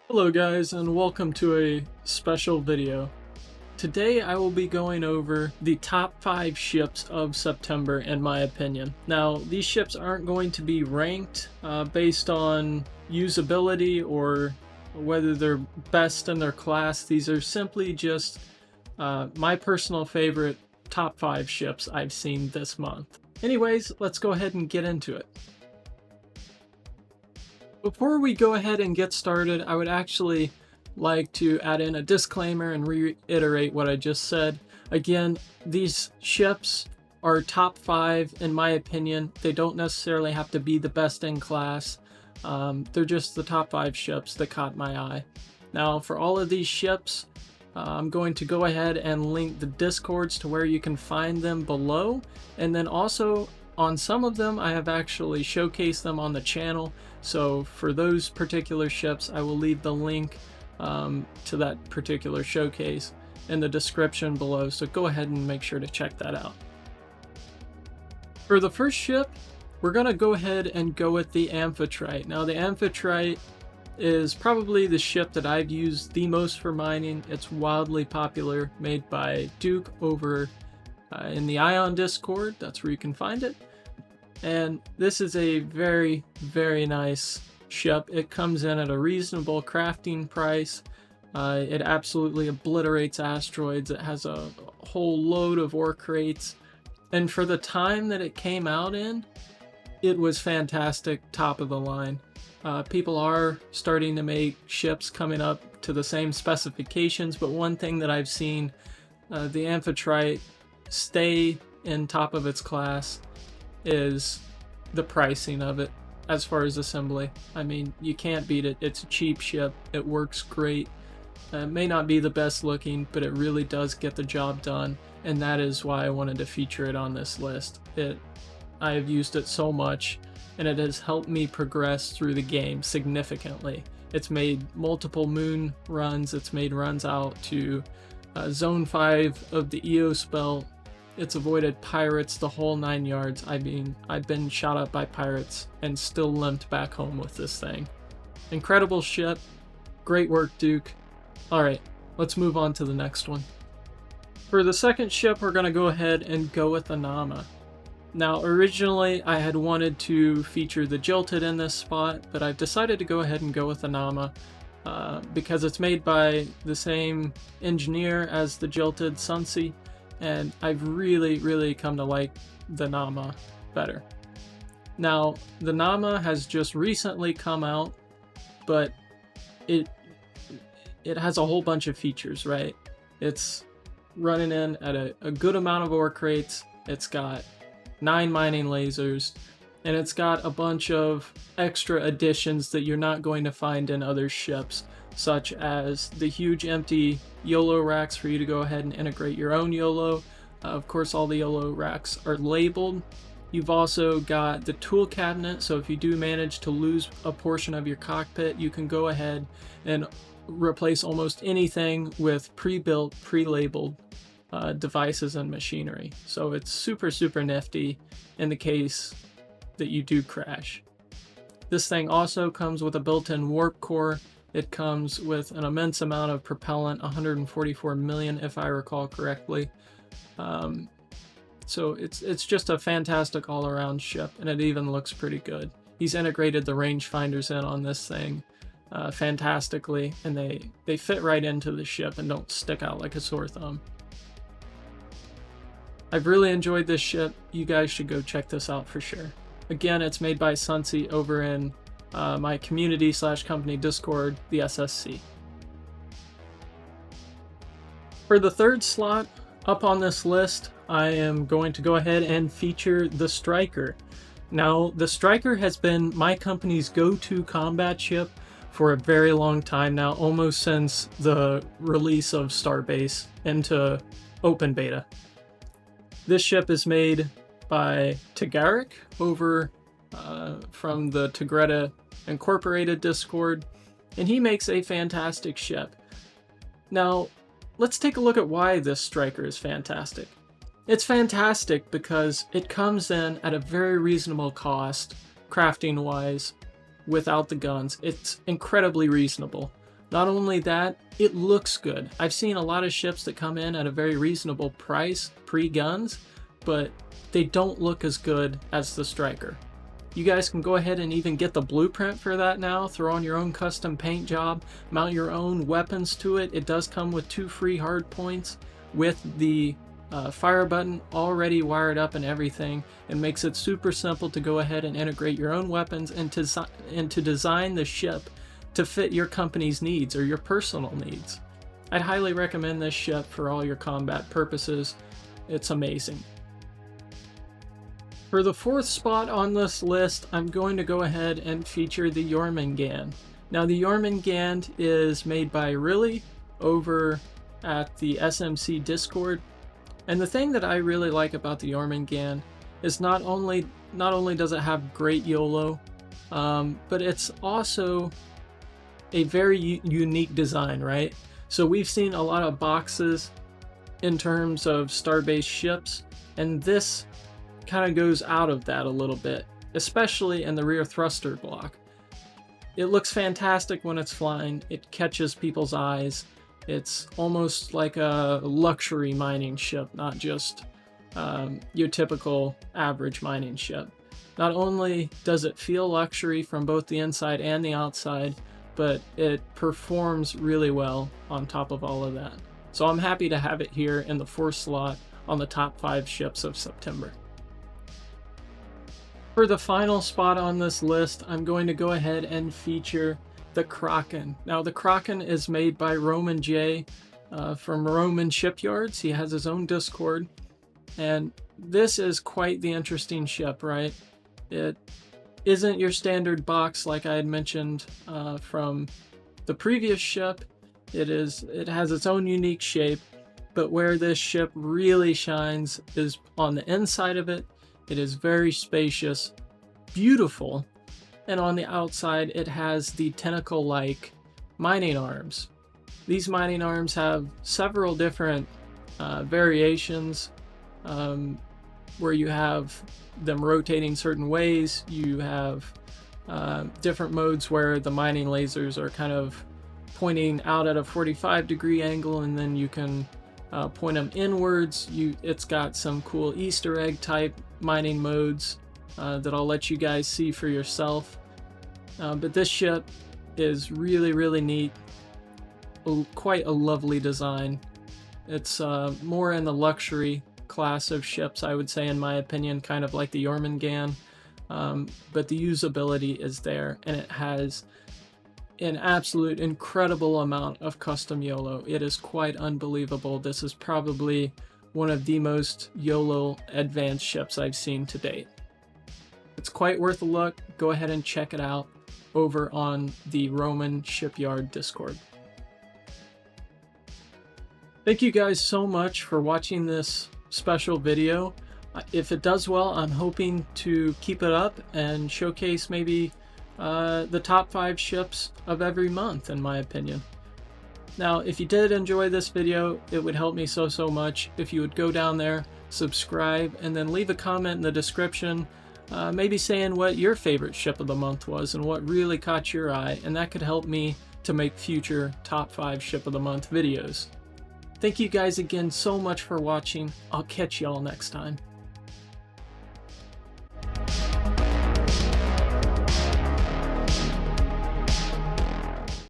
Hello guys, and welcome to a special video. Today I will be going over the top 5 ships of September in my opinion. Now these ships aren't going to be ranked based on usability or whether they're best in their class. These are simply just my personal favorite top 5 ships I've seen this month. Anyways, let's go ahead and get into it. Before we go ahead and get started, I would actually like to add in a disclaimer and reiterate what I just said. Again, these ships are top 5 in my opinion. They don't necessarily have to be the best in class. They're just the top 5 ships that caught my eye. Now, for all of these ships, I'm going to go ahead and link the discords to where you can find them below, and then also on some of them I have actually showcased them on the channel. So for those particular ships, I will leave the link to that particular showcase in the description below, so go ahead and make sure to check that out. For the first ship, we're going to go ahead and go with the Amphitrite. Now the Amphitrite is probably the ship that I've used the most for mining. It's wildly popular, made by Duke over in the Ion Discord. That's where you can find it. And this is a very, very nice ship. It comes in at a reasonable crafting price. It absolutely obliterates asteroids. It has a whole load of ore crates. And for the time that it came out in, it was fantastic, top of the line. People are starting to make ships coming up to the same specifications, but one thing that I've seen the Amphitrite stay in top of its class is the pricing of it as far as assembly. I mean, you can't beat it. It's a cheap ship. It works great. It may not be the best looking, but it really does get the job done, and that is why I wanted to feature it on this list. I have used it so much, and it has helped me progress through the game significantly. It's made multiple moon runs. It's made runs out to Zone 5 of the EOS belt. It's avoided pirates the whole 9 yards. I mean, I've been shot up by pirates and still limped back home with this thing. Incredible ship. Great work, Duke. Alright, let's move on to the next one. For the second ship, we're going to go ahead and go with the Nama. Now, originally, I had wanted to feature the Jilted in this spot, but I've decided to go ahead and go with the Nama because it's made by the same engineer as the Jilted, Suncy. And I've really come to like the Nama better. Now, the Nama has just recently come out, but it has a whole bunch of features, right? It's running in at a good amount of ore crates. It's got 9 mining lasers, and it's got a bunch of extra additions that you're not going to find in other ships, such as the huge empty YOLO racks for you to go ahead and integrate your own YOLO. Of course, all the YOLO racks are labeled. You've also got the tool cabinet, so if you do manage to lose a portion of your cockpit, you can go ahead and replace almost anything with pre-built, pre-labeled devices and machinery. So it's super nifty in the case that you do crash. This thing also comes with a built-in warp core. It comes with an immense amount of propellant, 144 million if I recall correctly. So it's just a fantastic all-around ship, and it even looks pretty good. He's integrated the rangefinders in on this thing fantastically, and they fit right into the ship and don't stick out like a sore thumb. I've really enjoyed this ship. You guys should go check this out for sure. Again, it's made by Suncy over in my community/company Discord, the SSC. For the third slot up on this list, I am going to go ahead and feature the Striker. Now, the Striker has been my company's go-to combat ship for a very long time now, almost since the release of Starbase into open beta. This ship is made by Tagarik over from the Tigretta Incorporated Discord, and he makes a fantastic ship. Now, let's take a look at why this Striker is fantastic. It's fantastic because it comes in at a very reasonable cost, crafting-wise, without the guns. It's incredibly reasonable. Not only that, it looks good. I've seen a lot of ships that come in at a very reasonable price pre-guns, but they don't look as good as the Striker. You guys can go ahead and even get the blueprint for that now, throw on your own custom paint job, mount your own weapons to it. It does come with 2 free hard points with the fire button already wired up and everything. It makes it super simple to go ahead and integrate your own weapons and to design the ship to fit your company's needs or your personal needs. I'd highly recommend this ship for all your combat purposes. It's amazing. For the 4th spot on this list, I'm going to go ahead and feature the Jörmungandr. Now the Jörmungandr is made by Rili over at the SMC Discord. And the thing that I really like about the Jörmungandr is not only does it have great YOLO, but it's also a very unique design, right? So we've seen a lot of boxes in terms of Starbase ships, and this kind of goes out of that a little bit, especially in the rear thruster block. It looks fantastic when it's flying. It catches people's eyes. It's almost like a luxury mining ship, not just your typical average mining ship. Not only does it feel luxury from both the inside and the outside, but it performs really well on top of all of that. So I'm happy to have it here in the 4th slot on the top 5 ships of September. For the final spot on this list, I'm going to go ahead and feature the Kraken. Now the Kraken is made by RomanJ from Roman Shipyards. He has his own Discord, and this is quite the interesting ship, right? It isn't your standard box like I had mentioned from the previous ship. It has its own unique shape, but where this ship really shines is on the inside of it. It is very spacious, beautiful, and on the outside it has the tentacle-like mining arms. These mining arms have several different variations where you have them rotating certain ways. You have different modes where the mining lasers are kind of pointing out at a 45-degree angle, and then you can point them inwards. It's got some cool Easter egg type mining modes that I'll let you guys see for yourself. But this ship is really, really neat. Quite a lovely design. It's more in the luxury class of ships, I would say, in my opinion, kind of like the Jörmungandr. But the usability is there, and it has an absolute incredible amount of custom YOLO. It is quite unbelievable. This is probably one of the most YOLO advanced ships I've seen to date. It's quite worth a look. Go ahead and check it out over on the Roman Shipyard Discord. Thank you guys so much for watching this special video. If it does well, I'm hoping to keep it up and showcase maybe the top 5 ships of every month, in my opinion. Now, if you did enjoy this video, it would help me so much if you would go down there, subscribe, and then leave a comment in the description, maybe saying what your favorite ship of the month was and what really caught your eye, and that could help me to make future top 5 ship of the month videos. Thank you guys again so much for watching. I'll catch y'all next time.